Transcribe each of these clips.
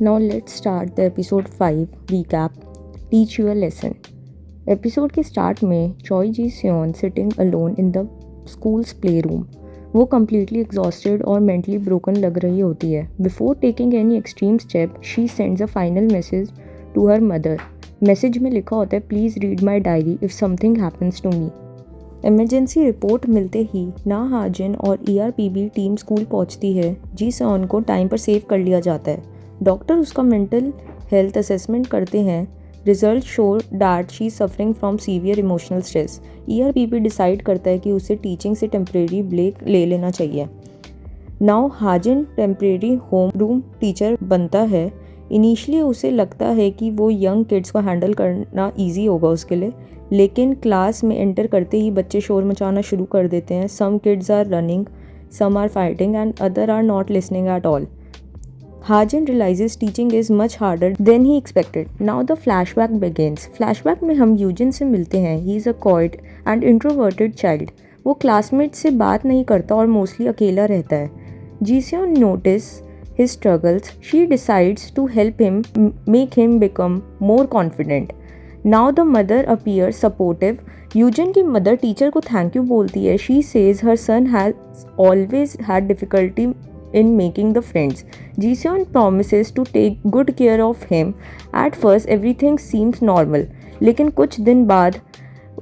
Now let's start the episode 5 recap Teach You a Lesson. Episode के start में Choi Jiseon sitting alone in the school's play room. वो completely exhausted और mentally broken लग रही होती है. Before taking any extreme step she sends a final message to her mother. Message में लिखा होता है, please read my diary if something happens to me. Emergency report मिलते ही ना हाजिन और ERPB टीम स्कूल पहुंचती है. जी सियोन को टाइम पर सेव कर लिया जाता है. डॉक्टर उसका मेंटल हेल्थ असेसमेंट करते हैं. Result show that she suffering from severe emotional stress. ERPB decide करता है कि उसे टीचिंग से टेम्प्रेरी ब्रेक ले लेना चाहिए. Now Hajin temporary home room teacher बनता है. इनिशियली उसे लगता है कि वो यंग किड्स को हैंडल करना ईजी होगा उसके लिए, लेकिन क्लास में एंटर करते ही बच्चे शोर मचाना शुरू कर देते हैं. Some kids are running, some are fighting and other are not listening at all. Hajin realizes teaching is much harder than he expected. Now the flashback begins. Flashback में हम यूजिन से मिलते हैं. He is a quiet and introverted child. वो classmate से बात नहीं करता और मोस्टली अकेला रहता है. जीसियोन notice his struggles. She decides to help him, make him become more confident. Now the mother appears supportive. Eugene की मदर टीचर को थैंक यू बोलती है. She says her son has always had difficulty in making the friends. Jiseon promises to take good care of him. At first everything seems normal, लेकिन कुछ दिन बाद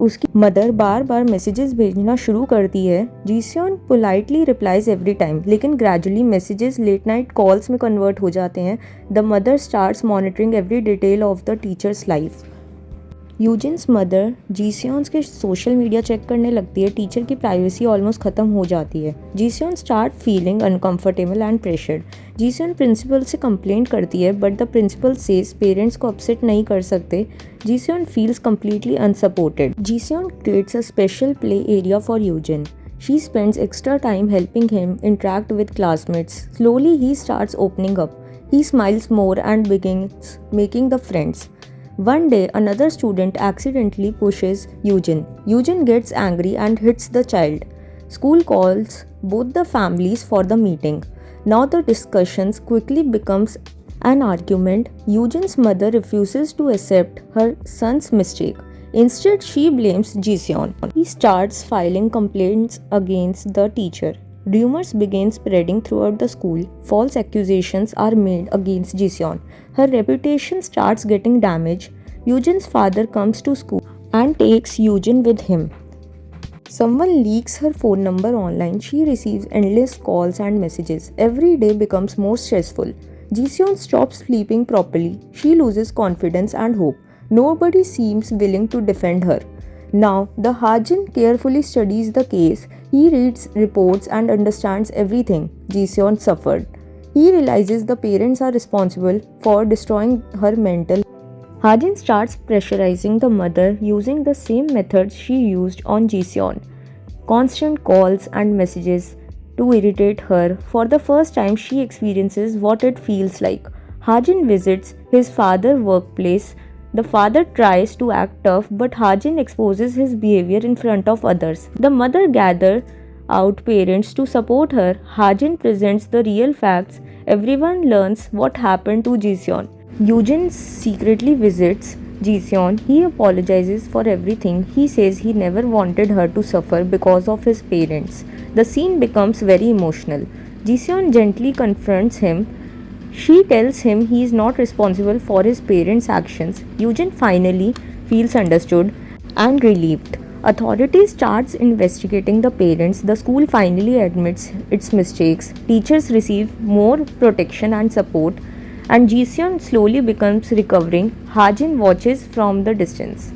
उसकी mother बार बार messages भेजना शुरू करती है. Jiseon politely replies every time, लेकिन gradually messages late night calls में कन्वर्ट हो जाते हैं. The mother starts monitoring every detail of the teacher's life. Yujin's mother Jiseon's के सोशल मीडिया चेक करने लगती है. टीचर की प्राइवेसी ऑलमोस्ट ख़त्म हो जाती है. Jiseon start feeling uncomfortable and pressured. Jiseon principal से कंप्लेंट करती है, but the principal says parents को अपसेट नहीं कर सकते. Jiseon feels completely unsupported. Jiseon creates a special play area for Yujin. She spends extra time helping him interact with classmates. Slowly he starts opening up. He smiles more and begins making the friends. One day, another student accidentally pushes Eugene. Eugene gets angry and hits the child. School calls both the families for the meeting. Now the discussions quickly becomes an argument. Eugene's mother refuses to accept her son's mistake. Instead, she blames Jiseon. He starts filing complaints against the teacher. Rumors begin spreading throughout the school. False accusations are made against Jiseon. Her reputation starts getting damaged. Eugene's father comes to school and takes Eugene with him. Someone leaks her phone number online. She receives endless calls and messages. Every day becomes more stressful. Jiseon stops sleeping properly. She loses confidence and hope. Nobody seems willing to defend her. Now, the Hajin carefully studies the case. He reads reports and understands everything Jiseon suffered. He realizes the parents are responsible for destroying her mental. Hajin starts pressurizing the mother using the same methods she used on Jiseon. Constant calls and messages to irritate her. For the first time, she experiences what it feels like. Hajin visits his father's workplace. The father tries to act tough, but Hajin exposes his behavior in front of others. The mother gathers out parents to support her. Hajin presents the real facts. Everyone learns what happened to Jiseon. Eugene secretly visits Jiseon. He apologizes for everything. He says he never wanted her to suffer because of his parents. The scene becomes very emotional. Jiseon gently confronts him. She tells him he is not responsible for his parents' actions. Eugene finally feels understood and relieved. Authorities starts investigating the parents. The school finally admits its mistakes. Teachers receive more protection and support. And Jiseon slowly becomes recovering. Hajin watches from the distance.